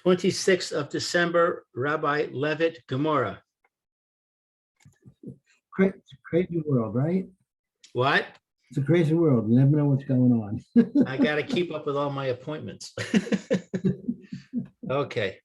26th of December, Rabbi Levitt, Gemorrah. It's a crazy world, right? What? It's a crazy world. You never know what's going on. I got to keep up with all my appointments. Okay.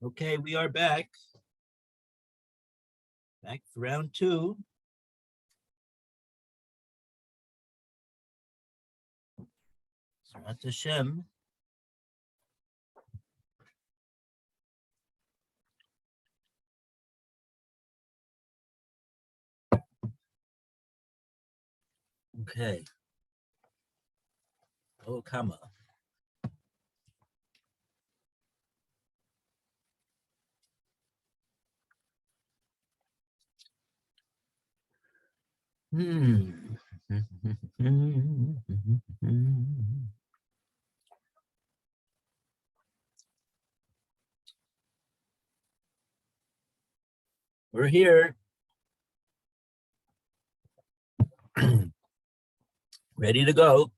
Okay, we are back. Back for round 2. Zrat Hashem. Okay. Oh, comma. We're here. Ready to go.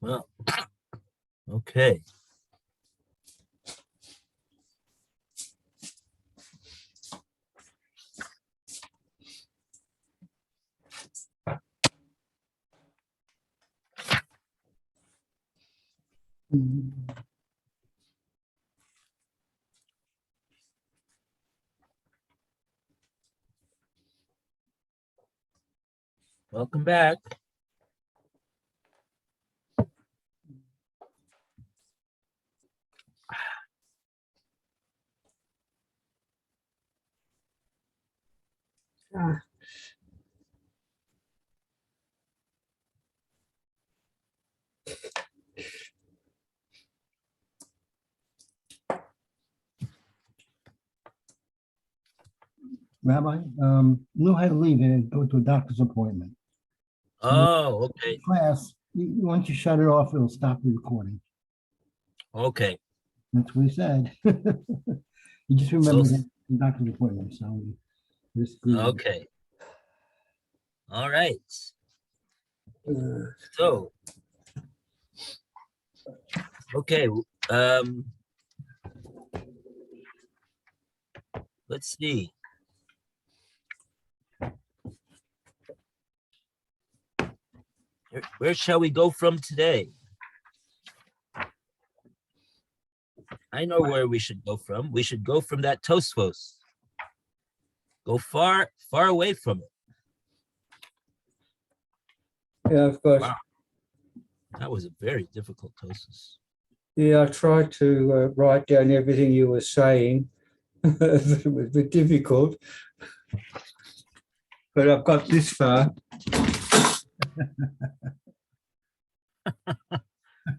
Well, okay. Welcome back. Rabbi, knew how to leave and go to a doctor's appointment. Oh, okay. Class, once you shut it off, it'll stop the recording. Okay. That's what he said. He just remembered the doctor's appointment. So just Okay. All right. So, okay. Let's see. Where shall we go from today? I know where we should go from. We should go from that Tosfos. Go far, far away from it. Yeah, of course. Wow. That was a very difficult Tosfos. Yeah, I tried to write down everything you were saying. It was a bit difficult, but I've got this far.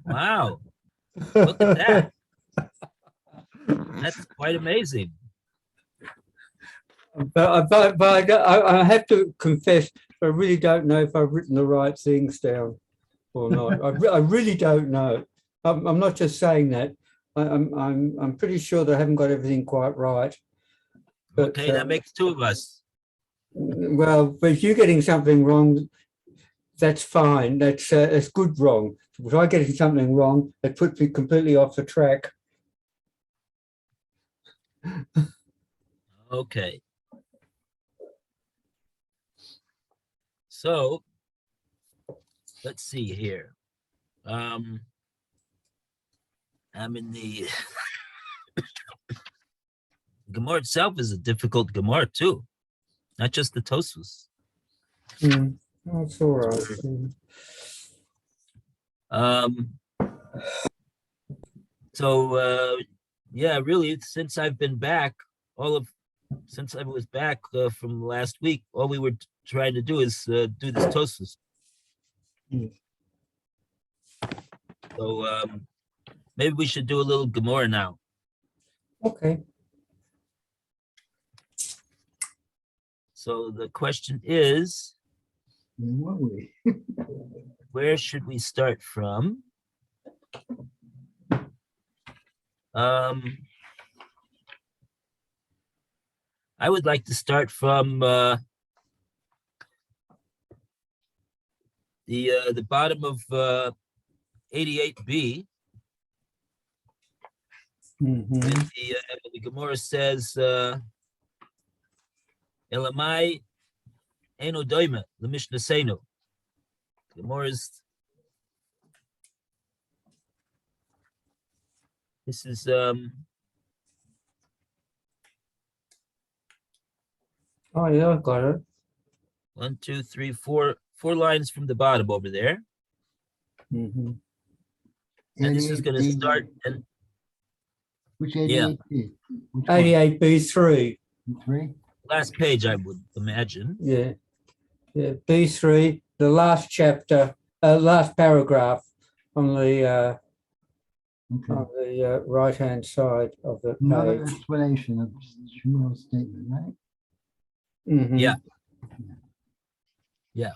Wow. Look at that. That's quite amazing. But I have to confess, I really don't know if I've written the right things down or not. I really don't know. I'm not just saying that. I'm pretty sure that I haven't got everything quite right. But, Okay, that makes 2 of us. well, but if you're getting something wrong, that's fine. That's good wrong. If I get something wrong, it puts me completely off the track. Okay. So let's see here. I'm in the Gemorrah itself is a difficult Gemorrah too, not just the Tosfos. That's all right. So yeah, really, since I've been back, since I was back from last week, all we were trying to do is do this Tosfos. So maybe we should do a little Gemorrah now. Okay. So the question is, Where were we? where should we start from? I would like to start from the bottom of 88b. And the Gemorrah says, Elamai eno doima lemishnah seinu. Gemorrah's. This is Oh yeah, I got it. 1, 2, 3, 4 lines from the bottom over there. And this is going to start. And Which yeah, 88B? Which one? 88B3. 3? last page, I would imagine. Yeah. Yeah. B3, the last chapter, last paragraph on the Okay. right-hand side of the Another page. explanation of Shmuel's statement, right? Yeah. Yeah.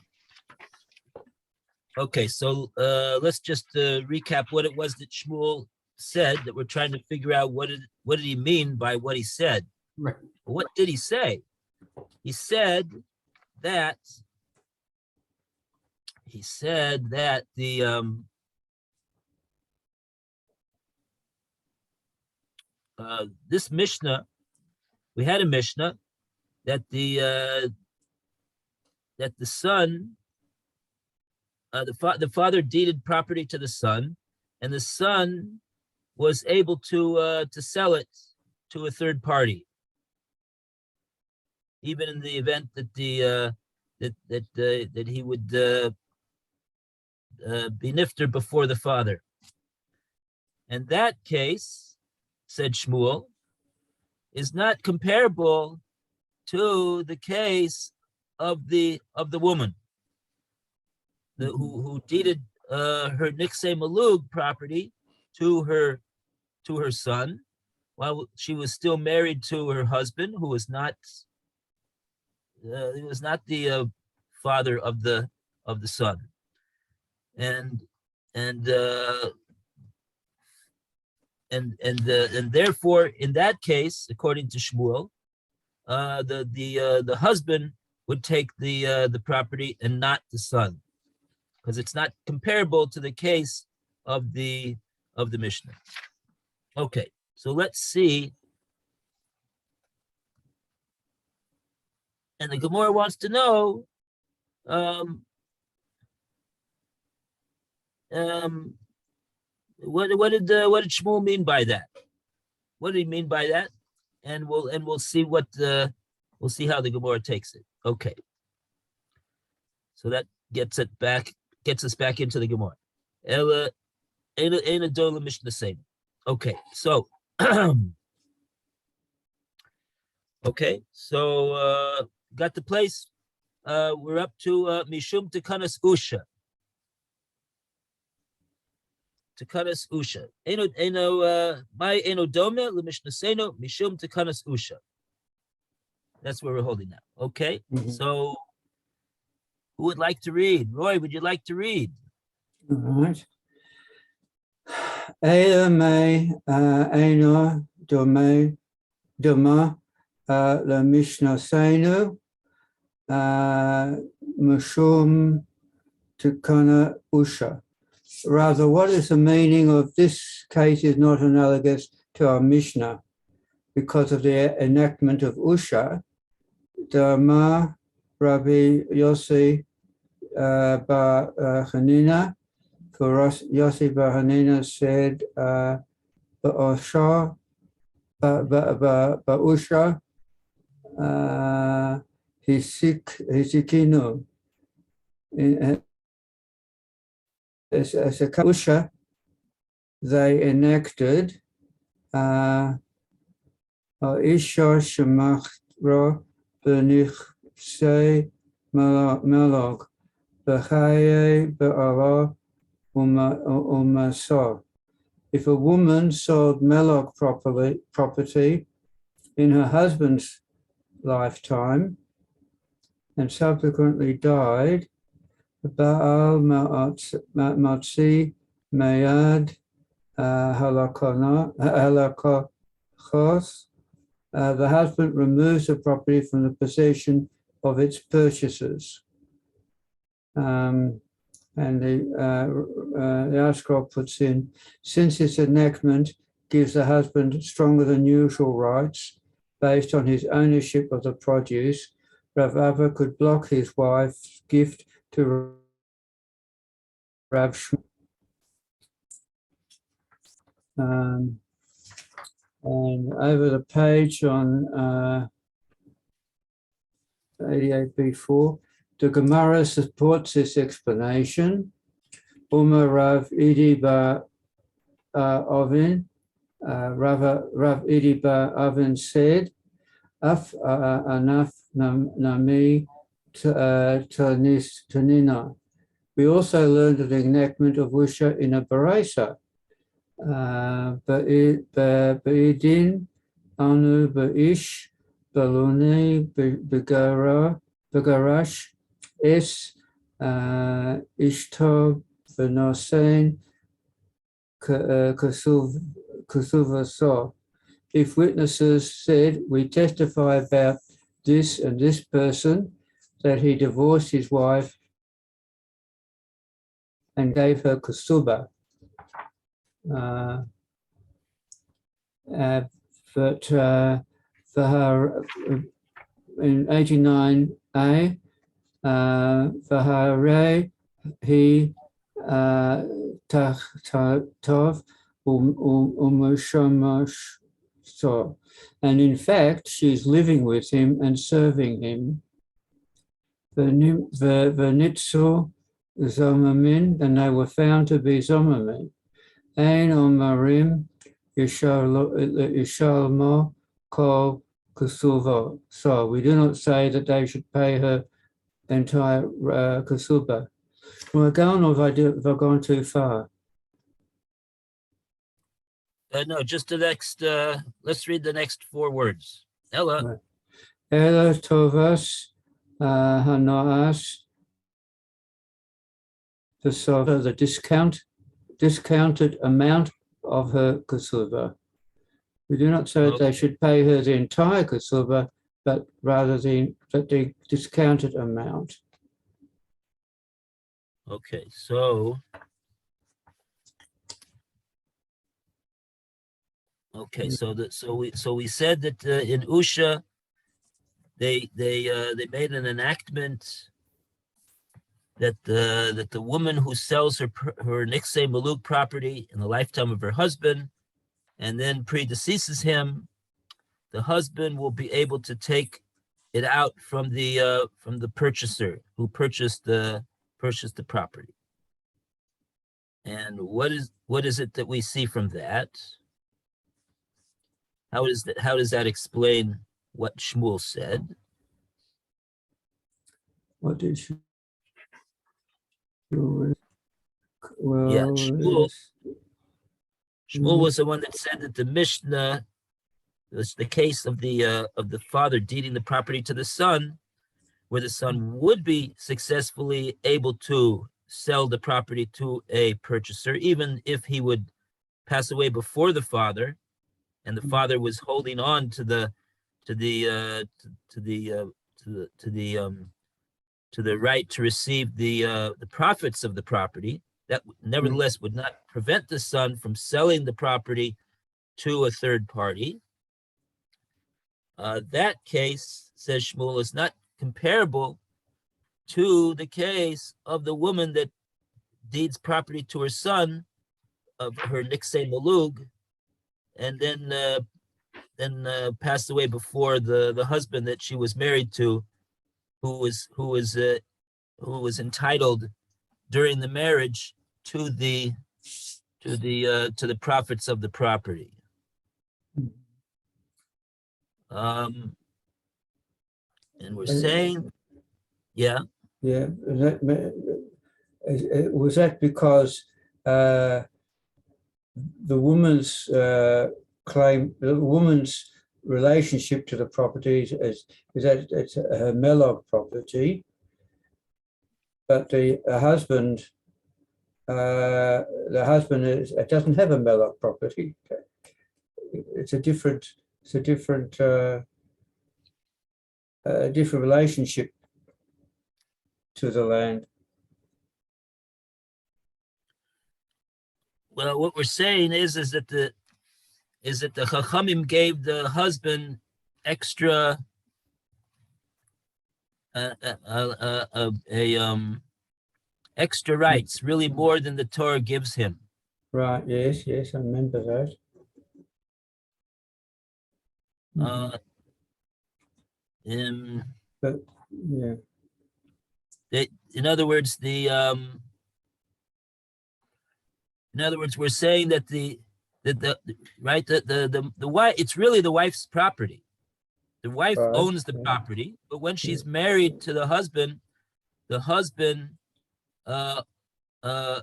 Okay, so let's just recap what it was that Shmuel said, that we're trying to figure out what did he mean by what he said. Right. What did he say? He said that the this Mishnah, we had a Mishnah that the son, the father deeded property to the son, and the son was able to sell it to a third party, even in the event that that he would be nifter before the father. And that case, said Shmuel, is not comparable to the case of the woman who deeded her Niksei Malug property to her son while she was still married to her husband, who was not the father of the son, and therefore, in that case, according to Shmuel, the husband would take the property and not the son, because it's not comparable to the case of the Mishnah. Okay, so let's see. And the Gemorrah wants to know what did Shmuel mean by that? What did he mean by that? And we'll see we'll see how the Gemorrah takes it. Okay. So that gets us back into the Gemorrah. Okay, so okay, so got the place. We're up to Mishum Tekanas Usha. Tekanas Usha. My Eno Dome, Lemishna Seno, Mishum Tekanas Usha. That's where we're holding now. Okay, so who would like to read? Roy, would you like to read? All right. Ela me Eno Dome Doma La Mishnah Senu Mishum Tukana Usha. Rather, what is the meaning of this case is not analogous to our Mishnah because of the enactment of Usha. Dharma Rabbi Yossi Bar Hanina, for Yossi Bar Hanina said, Ba'usha, Hisikinu. As a Usha, they enacted Isha Shemachra Benichse Melog Bechaye Be'ara Umasor. If a woman sold Melog property in her husband's lifetime and subsequently died, Baal Matzi Mayad Halakos, the husband removes the property from the possession of its purchasers. And the Ashcroft puts in, since its enactment gives the husband stronger than usual rights based on his ownership of the produce, Rav Ava could block his wife's gift to Rav Shmuel. And over the page on 88b4, the Gemorrah supports this explanation. Umar Rav Idi Bar Ovin, Rav Idi Bar Ovin said, Af anaf nami tanina. We also learned of the enactment of Usha in a Baresa. Ba'idin anu ba'ish baluni begarash es ishto v'nosein kasuva so. If witnesses said, we testify about this and this person, that he divorced his wife and gave her kasuba. But for her, in 89a, for her he tov umushamash so, and in fact she's living with him and serving him. V'nitzu zomamin, and they were found to be zomamin. Ein omarim yishalmo kol kusuva. So we do not say that they should pay her entire kusuba. Will I go on, or have I gone too far? No, just the next, let's read the next 4 words. Ella. Ella tovas hanoas, the discounted amount of her kasuba. We do not say that they should pay her the entire kasuba, but rather the discounted amount. Okay, so we said that in Usha they made an enactment that the woman who sells her Niksei Maluk property in the lifetime of her husband and then predeceases him, the husband will be able to take it out from the purchaser who purchased the property. And what is it that we see from that? How does that explain what Shmuel said? What did Shmuel? Well, yeah, Shmuel was the one that said that the Mishnah was the case of the father deeding the property to the son, where the son would be successfully able to sell the property to a purchaser, even if he would pass away before the father, and the father was holding on to the right to receive the profits of the property, that nevertheless would not prevent the son from selling the property to a third party. That case, says Shmuel, is not comparable to the case of the woman that deeds property to her son, of her niksei malug, and then passed away before the husband that she was married to, who was entitled during the marriage to the profits of the property. And we're saying, yeah. Yeah, was that because the woman's claim, the woman's relationship to the property is that it's her melog property, but the husband doesn't have a melog property. It's a different relationship to the land. Well, what we're saying is that the Chachamim gave the husband extra extra rights, really more than the Torah gives him. Right. Yes. I remember that. But yeah. In other words, we're saying that the wife, it's really the wife's property. The wife owns the property, but when she's married to the husband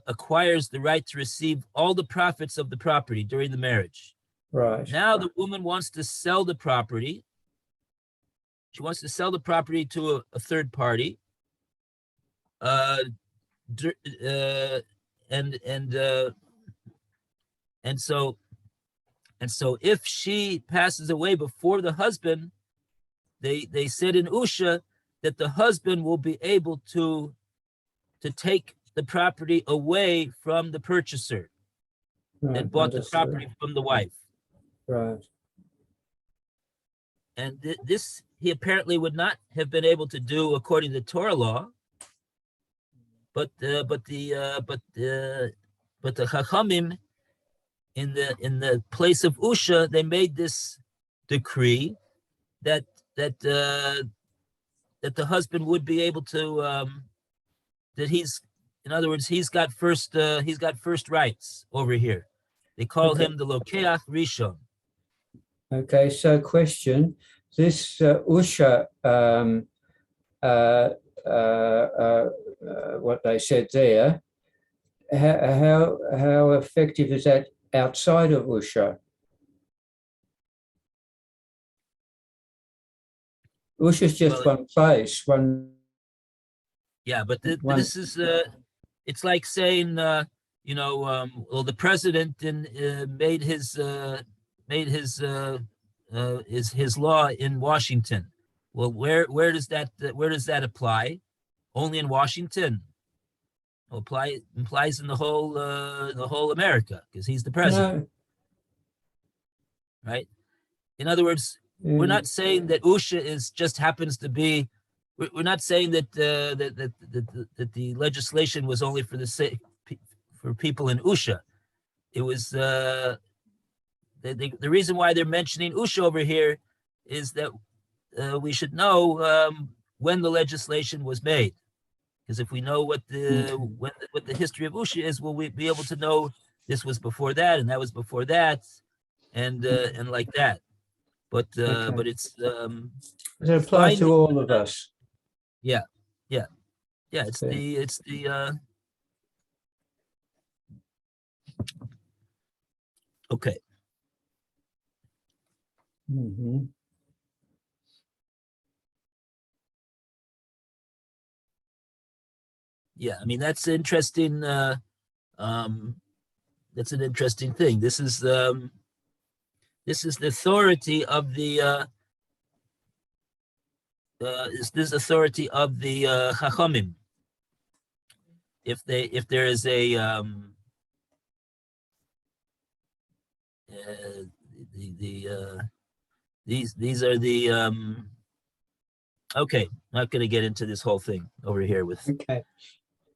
acquires the right to receive all the profits of the property during the marriage. Right. Now the woman wants to sell the property. She wants to sell the property to a third party. And so if she passes away before the husband, they said in Usha that the husband will be able to take the property away from the purchaser that bought the property from the wife. Right. And this he apparently would not have been able to do according to Torah law. But the Chachamim in the place of Usha, they made this decree that the husband would be able to that he's, in other words, he's got first rights over here. They call him the Lokeach Rishon. Okay, so question: this Usha, what they said there, how effective is that outside of Usha? Usha is just one place, one. Yeah, but this is it's like saying well, the president made his law in Washington. Well, where does that apply? Only in Washington. Implies in the whole America, because he's the president. No. Right? In other words, we're not saying that Usha just happens to be. We're not saying that that the legislation was only for for people in Usha. It was the reason why they're mentioning Usha over here is that we should know when the legislation was made, because if we know what the history of Usha is, will we be able to know this was before that and that was before that, and like that. But it's it applies to all of us. Yeah. It's the okay. Mm-hmm. Yeah, I mean that's interesting. That's an interesting thing. This is the authority of the is this authority of the Chachamim. If there is a these are the okay, not going to get into this whole thing over here with, Okay.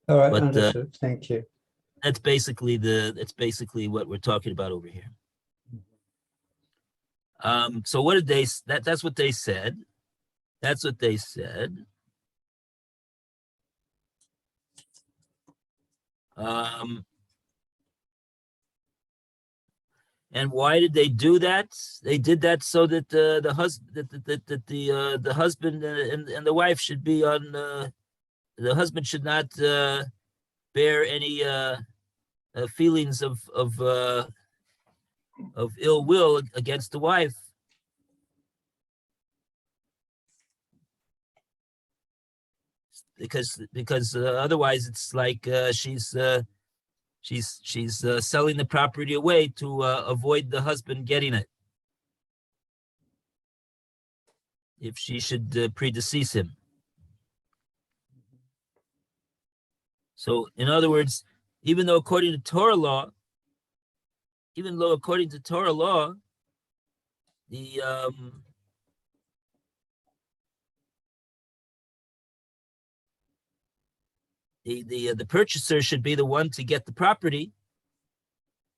All right, but understood. Thank you. that's basically what we're talking about over here. So what did that's what they said. That's what they said. And why did they do that? They did that so that the husband and the wife should be on. The husband should not bear any feelings of ill will against the wife. Because otherwise it's like she's selling the property away to avoid the husband getting it if she should predecease him. So in other words, even though according to Torah law, the purchaser should be the one to get the property.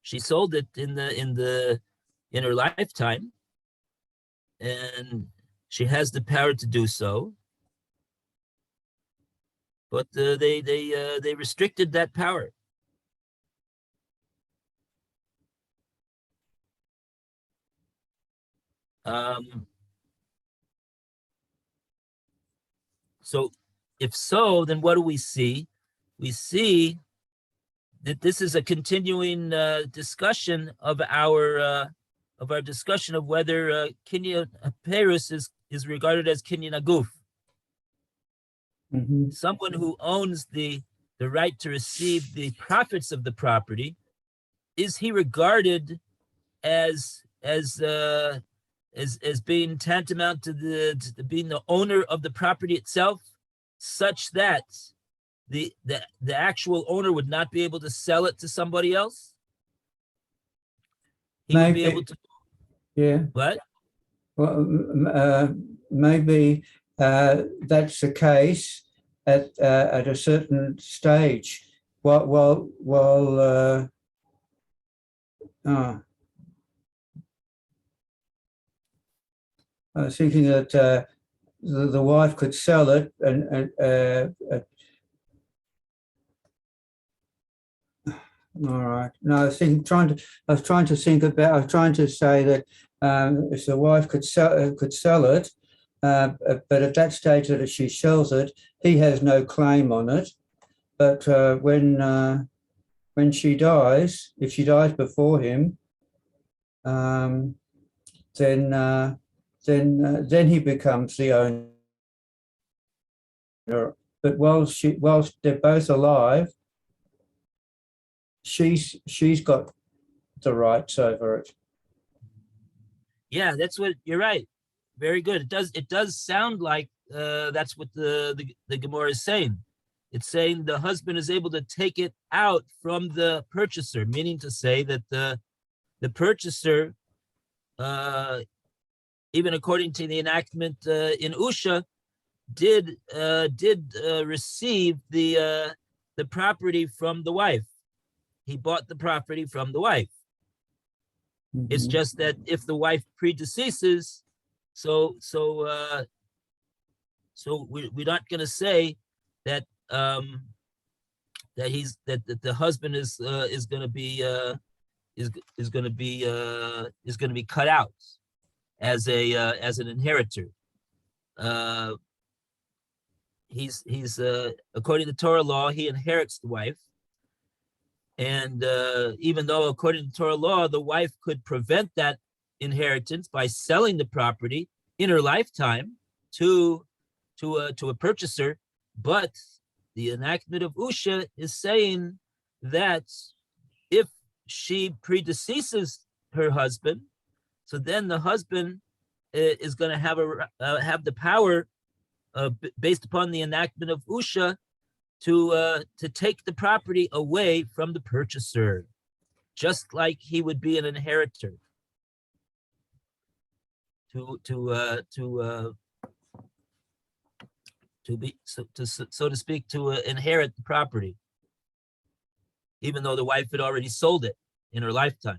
She sold it in her lifetime, and she has the power to do so. But they restricted that power. So if so, then what do we see? We see that this is a continuing discussion of our discussion of whether Kinyan Perus is regarded as Kinyan Aguf. Someone who owns the right to receive the profits of the property, is he regarded as being tantamount to being the owner of the property itself, such that the actual owner would not be able to sell it to somebody else? He would be able to. Yeah. What? Well, maybe that's the case at a certain stage. I was thinking that the wife could sell it, and all right. No, I was trying to say that if the wife could sell it, but at that stage that she sells it, he has no claim on it. But when she dies, if she dies before him, then he becomes the owner. But whilst they're both alive, she's got the rights over it. Yeah, that's what you're right. Very good. It does sound like that's what the Gemorrah is saying. It's saying the husband is able to take it out from the purchaser, meaning to say that the purchaser, even according to the enactment in Usha, did receive the property from the wife. He bought the property from the wife. It's just that if the wife predeceases, so we're not going to say that that the husband is going to be cut out as an inheritor. He's according to Torah law, he inherits the wife. And even though according to Torah law, the wife could prevent that inheritance by selling the property in her lifetime to a purchaser, but the enactment of Usha is saying that if she predeceases her husband, so then the husband is going to have the power based upon the enactment of Usha, to take the property away from the purchaser, just like he would be an inheritor. To be so to speak, to inherit the property, even though the wife had already sold it in her lifetime.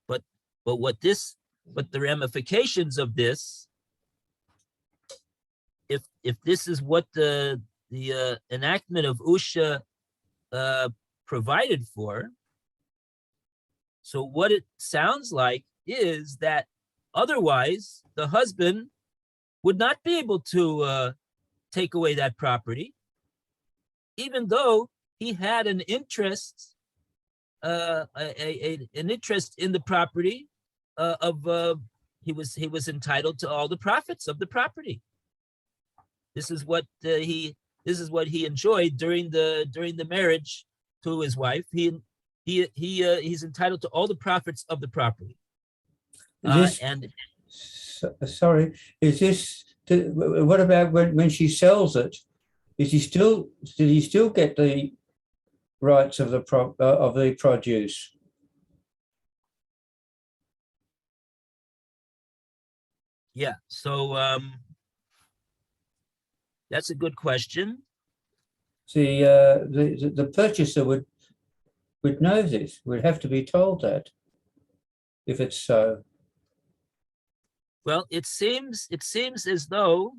But the ramifications of this, if this is what the enactment of Usha provided for, so what it sounds like is that otherwise the husband would not be able to take away that property, even though he had an interest, an interest in the property he was entitled to all the profits of the property. This is what he enjoyed during the marriage to his wife. He's entitled to all the profits of the property. Sorry, is this? What about when she sells it? Did he still get the rights of the produce? Yeah. So that's a good question. The purchaser would know this. Would have to be told that, if it's so. Well, it seems as though,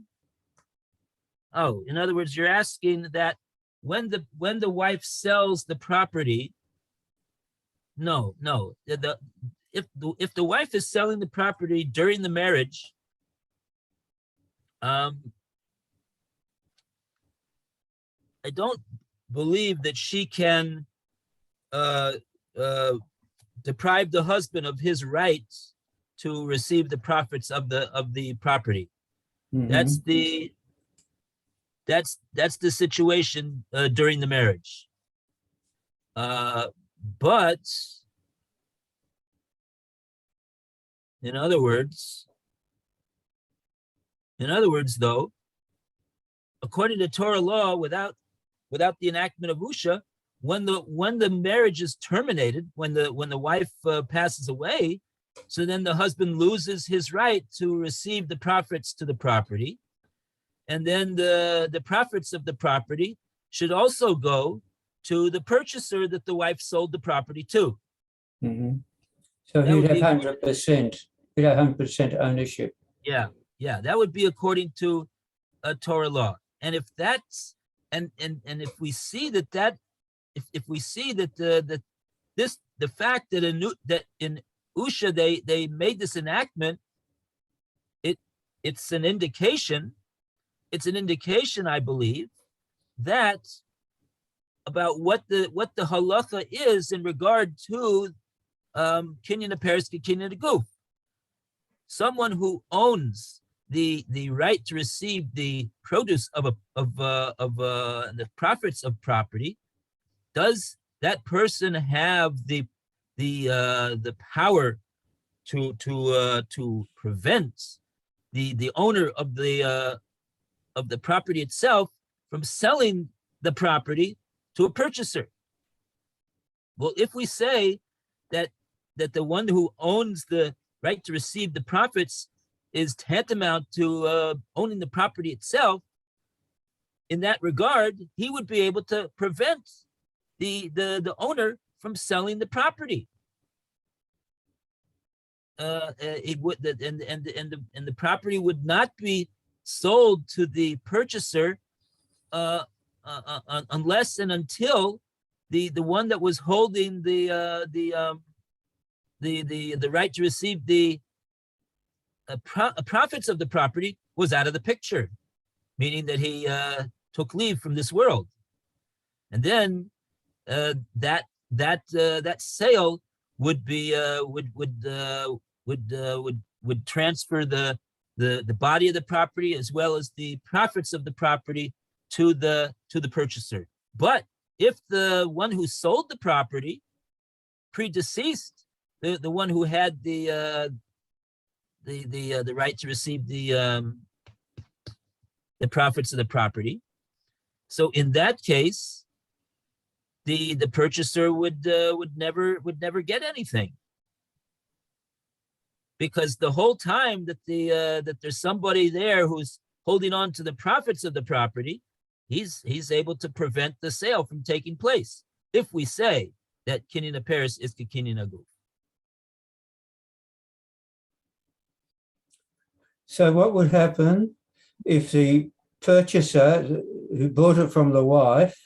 in other words, you're asking that when the wife sells the property, no, if the wife is selling the property during the marriage, I don't believe that she can deprive the husband of his rights to receive the profits of the property. Mm-hmm. That's the situation during the marriage. But in other words, though, according to Torah law, without the enactment of Usha, when the marriage is terminated, when the wife passes away, so then the husband loses his right to receive the profits to the property, and then the profits of the property should also go to the purchaser that the wife sold the property to. Mm-hmm. So he'd have 100%. He'd have 100% ownership. Yeah, that would be according to Torah law. And if that's and if we see that if we see that the fact that in Usha they made this enactment, it's an indication, I believe, that about what the halacha is in regard to kinyan haperes kinyan haguf. Someone who owns the right to receive the produce of the profits of property, does that person have the power to prevent the owner of the property itself from selling the property to a purchaser? Well, if we say that the one who owns the right to receive the profits is tantamount to owning the property itself, in that regard, he would be able to prevent the owner from selling the property. It would, and the property would not be sold to the purchaser unless and until the one that was holding the right to receive the profits of the property was out of the picture, meaning that he took leave from this world, and then that sale would be would transfer the body of the property as well as the profits of the property to the purchaser. But if the one who sold the property predeceased the one who had the the right to receive the profits of the property. So in that case, the purchaser would never get anything, because the whole time that that there's somebody there who's holding on to the profits of the property, he's able to prevent the sale from taking place. If we say that kinyan Paris is kinyan aguf. So what would happen if the purchaser who bought it from the wife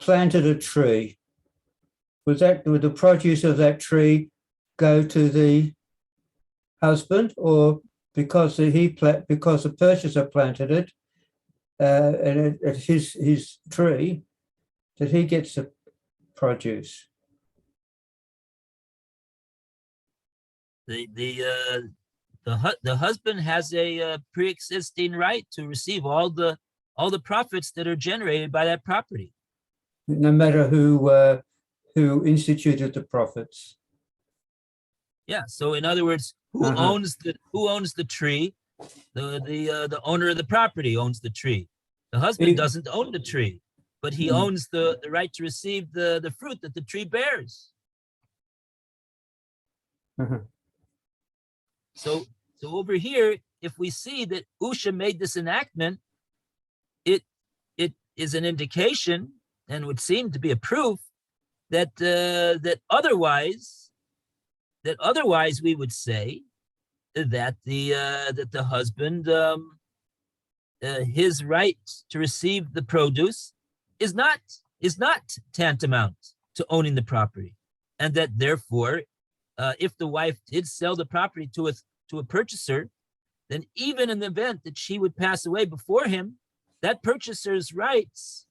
planted a tree? Would the produce of that tree go to the husband, or because the purchaser planted it and it's his tree, that he gets the produce? The husband has a pre-existing right to receive all the profits that are generated by that property, no matter who instituted the profits. Yeah. So in other words, who owns the tree? The owner of the property owns the tree. The husband doesn't own the tree, but he owns the right to receive the fruit that the tree bears. So over here, if we see that Usha made this enactment, it is an indication and would seem to be a proof that that otherwise we would say that the husband his right to receive the produce is not tantamount to owning the property, and that therefore if the wife did sell the property to a purchaser, then even in the event that she would pass away before him, that purchaser's rights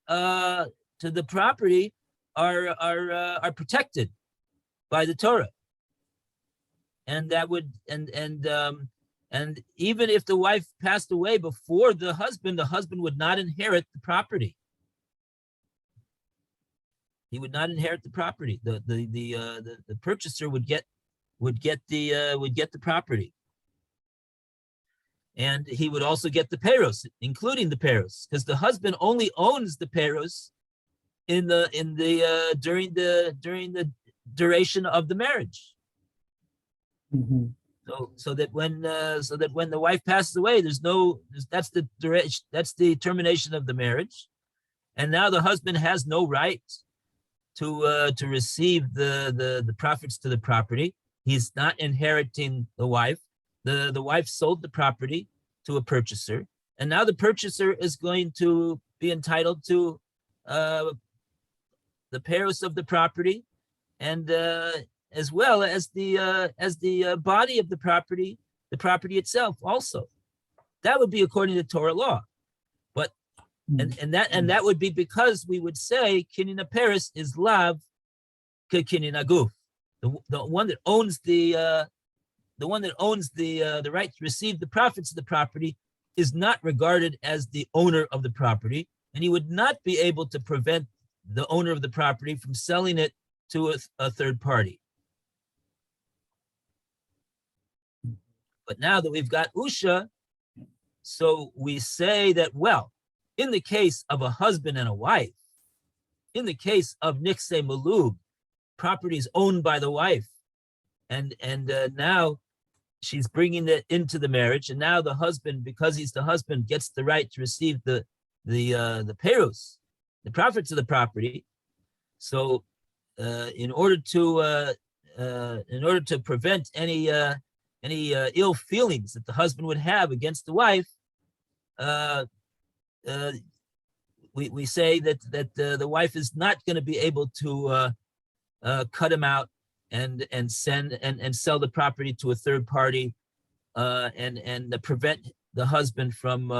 to the property are protected by the Torah, and that would and even if the wife passed away before the husband would not inherit the property. He would not inherit the property. The purchaser would get the property, and he would also get the peros, including the peros, because the husband only owns the peros during the duration of the marriage. Mm-hmm. So that when the wife passes away, that's the termination of the marriage, and now the husband has no right to receive the profits to the property. He's not inheriting the wife. The wife sold the property to a purchaser, and now the purchaser is going to be entitled to the peros of the property, and as well as the body of the property itself also. That would be according to Torah law. But and that would be because we would say kinyan Paris is lav kinyan aguf. The one that owns the right to receive the profits of the property is not regarded as the owner of the property, and he would not be able to prevent the owner of the property from selling it to a third party. But now that we've got Usha, so we say that, well, in the case of a husband and a wife, in the case of Niksei Malug, property is owned by the wife, and now she's bringing it into the marriage, and now the husband, because he's the husband, gets the right to receive the peros, the profits of the property. So in order to prevent any ill feelings that the husband would have against the wife, we say that the wife is not going to be able to cut him out and sell the property to a third party, and prevent the husband from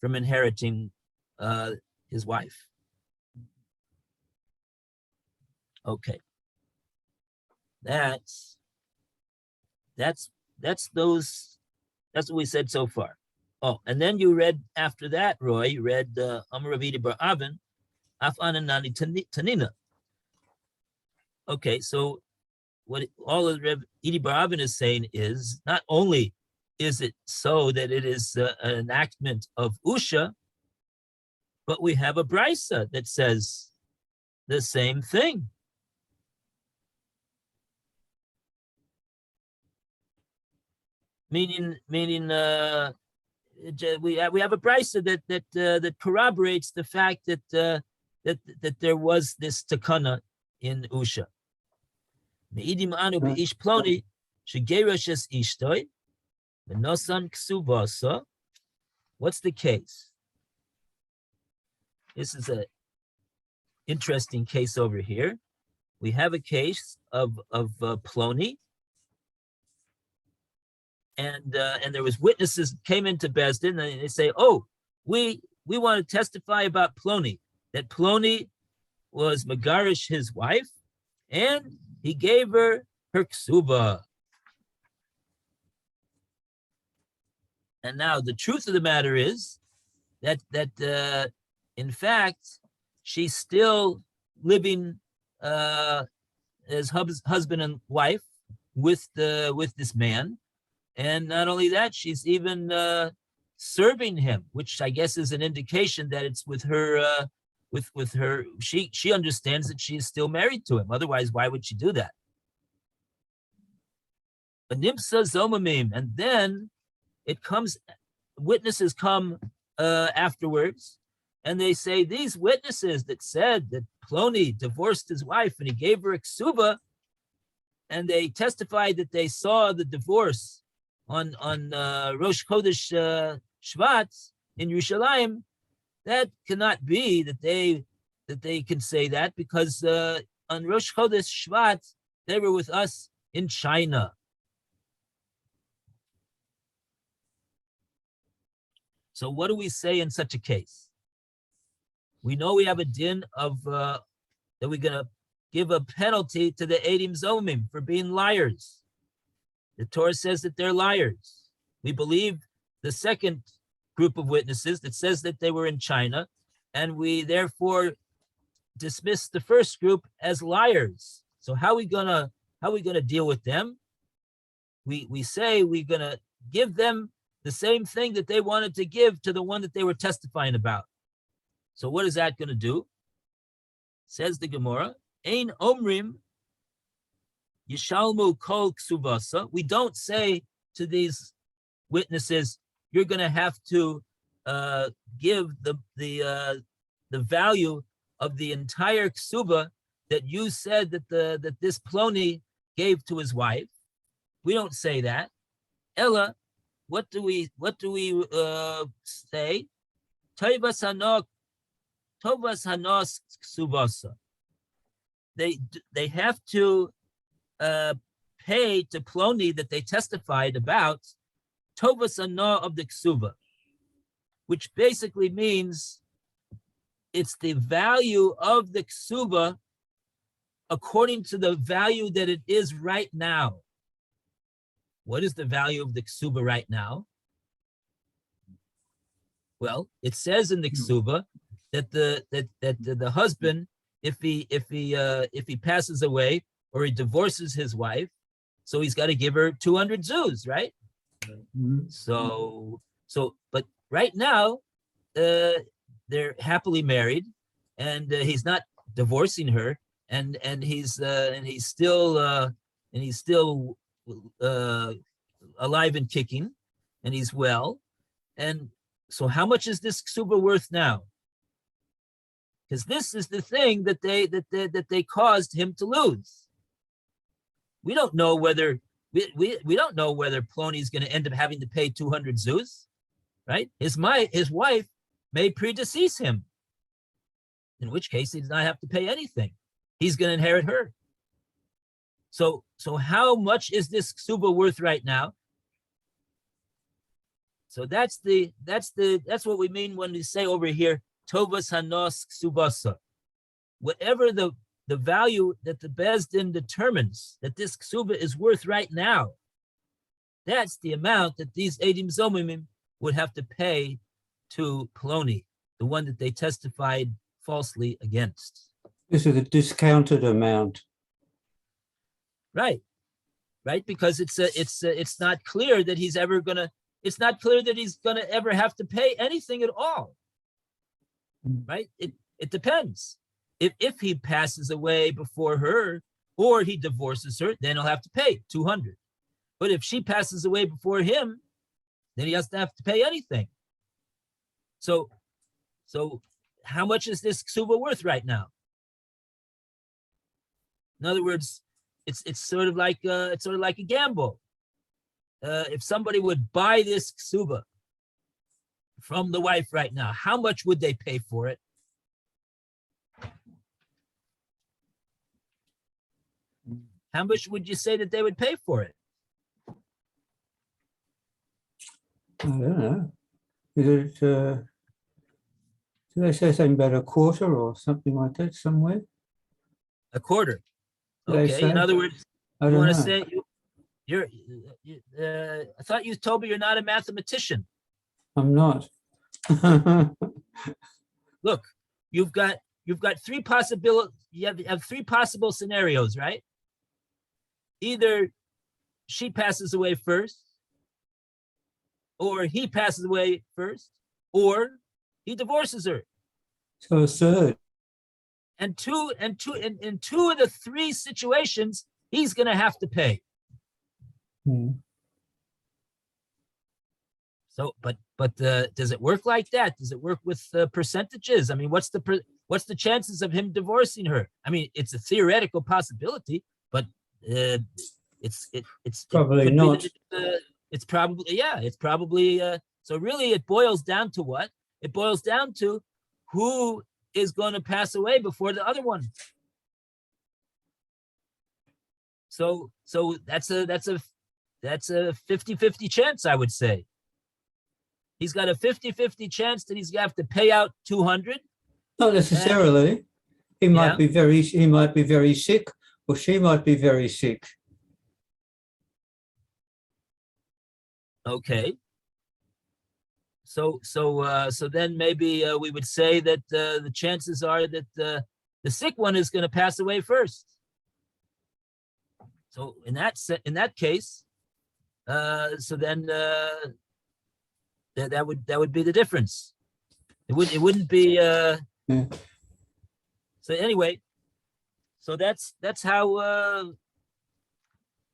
inheriting his wife. Okay, that's what we said so far. Oh, and then you read after that, Roy. You read Amar Ravidi Bar Avin, Af Ananani Tanina. Okay, so what all of Reb Idi Baravin is saying is not only is it so that it is an enactment of Usha, but we have a brisa that says the same thing. Meaning, we have a brisa that corroborates the fact that there was this takana in Usha. Me'idim anu b'ish ploni shegerashes ishtoi v'nosan ksubasa. What's the case? This is an interesting case over here. We have a case of Ploni, and there was witnesses came into Bezdin, and they say, "Oh, we want to testify about Ploni, that Ploni was Megarish, his wife, and he gave her ksuba." And now the truth of the matter is that in fact, she's still living as husband and wife with this man, and not only that, she's even serving him, which I guess is an indication that it's with her. With her, she understands that she is still married to him. Otherwise, why would she do that? Nimsa zomamim, and then it comes. Witnesses come afterwards, and they say these witnesses that said that Ploni divorced his wife and he gave her a ksuba, and they testified that they saw the divorce on Rosh Chodesh Shvat in Yerushalayim. That cannot be that they can say that, because on Rosh Chodesh Shvat they were with us in China. So what do we say in such a case? We know we have a din of that we're gonna give a penalty to the Eidim Zomim for being liars. The Torah says that they're liars. We believe the second group of witnesses that says that they were in China, and we therefore dismiss the first group as liars. So how are we gonna deal with them? We say we're gonna give them the same thing that they wanted to give to the one that they were testifying about. So what is that going to do? Says the Gemorrah, Ein omrim yishalmu kol ksubasa. We don't say to these witnesses, you're going to have to give the value of the entire ksuba that you said that this Ploni gave to his wife. We don't say that. Ella, what do we say? Tovas hanos ksubasa. They have to pay to Ploni that they testified about tovas hana of the ksuba, which basically means it's the value of the ksuba according to the value that it is right now. What is the value of the ksuba right now? Well, it says in the ksuba that the husband, if he passes away or he divorces his wife, so he's got to give her 200 zuz, right? Mhm. So, but right now, they're happily married, and he's not divorcing her, and he's still alive and kicking, and he's well. And so how much is this ksuba worth now? Because this is the thing that they caused him to lose. We don't know whether we don't know whether Ploni is going to end up having to pay 200 zuz, right? His wife may predecease him, in which case he does not have to pay anything. He's going to inherit her. So how much is this ksuba worth right now? So that's what we mean when we say over here, tovas hanos ksubasa. Whatever the value that the Bezdin determines that this ksuba is worth right now, that's the amount that these Eidim Zomimim would have to pay to Ploni, the one that they testified falsely against. This is a discounted amount. Right, right, because it's not clear that he's ever gonna. It's not clear that he's gonna ever have to pay anything at all. Right? It depends. If he passes away before her or he divorces her, then he'll have to pay 200. But if she passes away before him, then he doesn't have to pay anything. So how much is this ksuba worth right now? In other words, it's sort of like a gamble. If somebody would buy this ksuba from the wife right now, how much would they pay for it? How much would you say that they would pay for it? I don't know. Is it, do they say something about a quarter or something like that somewhere? A quarter. Do they Okay. say? In other words, I you don't want to know. say I thought you told me you're not a mathematician. I'm not. Look, you've got three possible. You have three possible scenarios, right? Either she passes away first, or he passes away first, or he divorces her. So a third. And in two of the three situations, he's going to have to pay. Hmm. So, but does it work like that? Does it work with percentages? I mean, what's the chances of him divorcing her? I mean, it's a theoretical possibility, but it's Probably it could not. be that, it's probably so really it boils down to what? It boils down to who is going to pass away before the other one. So that's a 50-50 chance, I would say. He's got a 50-50 chance that he's going to have to pay out 200. Not necessarily. He might Yeah. be very sick, or she might be very sick. Okay. So then maybe we would say that the chances are that the sick one is going to pass away first. So in that case, so then that would be the difference. It wouldn't be. Yeah. So anyway, so that's how.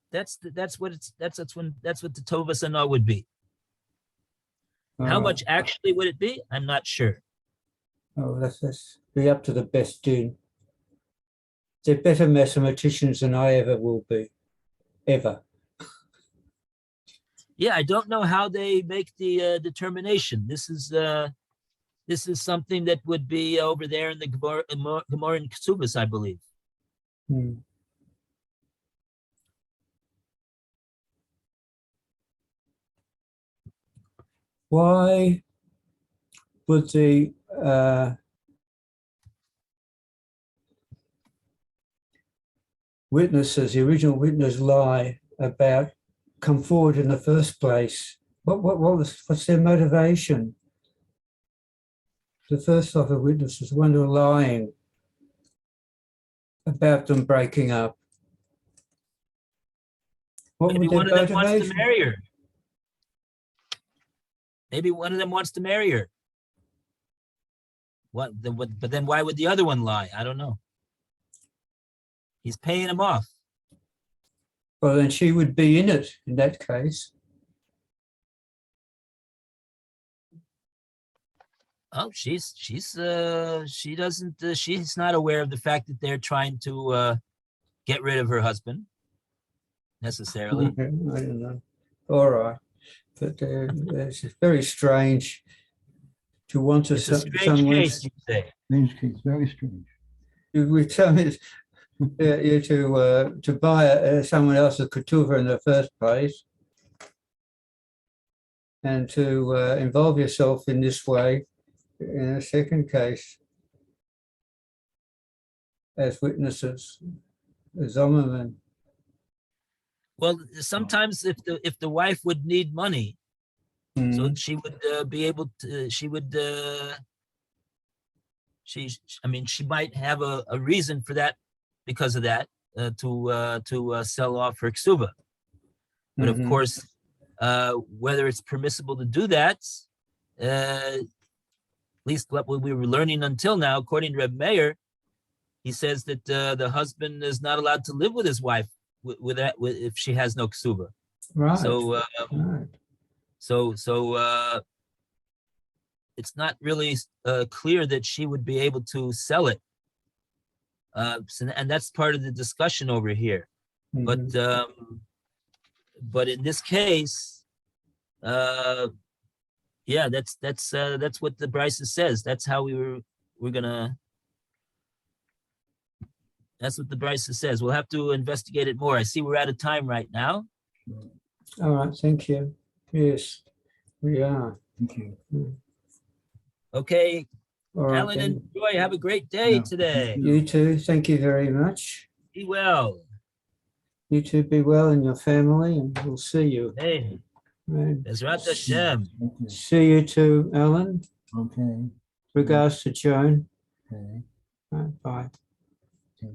That's what the Tovas Anah would be. How much actually would it be? I'm not sure. Oh, that's be up to the best din. They're better mathematicians than I ever will be, ever. Yeah, I don't know how they make the determination. This is something that would be over there in the Gemorrah and Ksubas, I believe. Hmm. Why would the witnesses, the original witness, lie about come forward in the first place? What's their motivation? The first lot of witnesses, one who are lying about them breaking up. What Maybe would their one of them wants to motivation? marry her. Maybe one of them wants to marry her. But then why would the other one lie? I don't know. He's paying him off. Well, then she would be in it in that case. Oh, she's not aware of the fact that they're trying to get rid of her husband necessarily. Okay, I don't know. All right, but it's very strange to want to It's a strange someone case, you say. Strange case, very strange. we tell me you to buy someone else's ketuvah in the first place, and to involve yourself in this way in a second case as witnesses, as Zimmerman. Well, sometimes if the wife would need money, so she would be able to. She would. I mean, she might have a reason for that because of that. to sell off her ksuba. But of Mhm. course, whether it's permissible to do that, at least what we were learning until now, according to Reb Meir, he says that the husband is not allowed to live with his wife if she has no ksuba. Right. So, Right. so it's not really clear that she would be able to sell it. And that's part of the discussion over here. Mhm. But in this case, yeah, that's what the Bryce says. That's how we're gonna. That's what the Bryce says. We'll have to investigate it more. I see we're out of time right now. All right. Thank you. Yes, we are. Thank you. Okay, All right. Alan and Then. Joy, have a great day Yeah, today. You too. Thank you very much. Be well. You two be well in your family, and we'll see you. Hey, And Bezrat Hashem. Thank you. see you too, Alan. Okay, Regards to Joan. okay. Right, bye. Okay.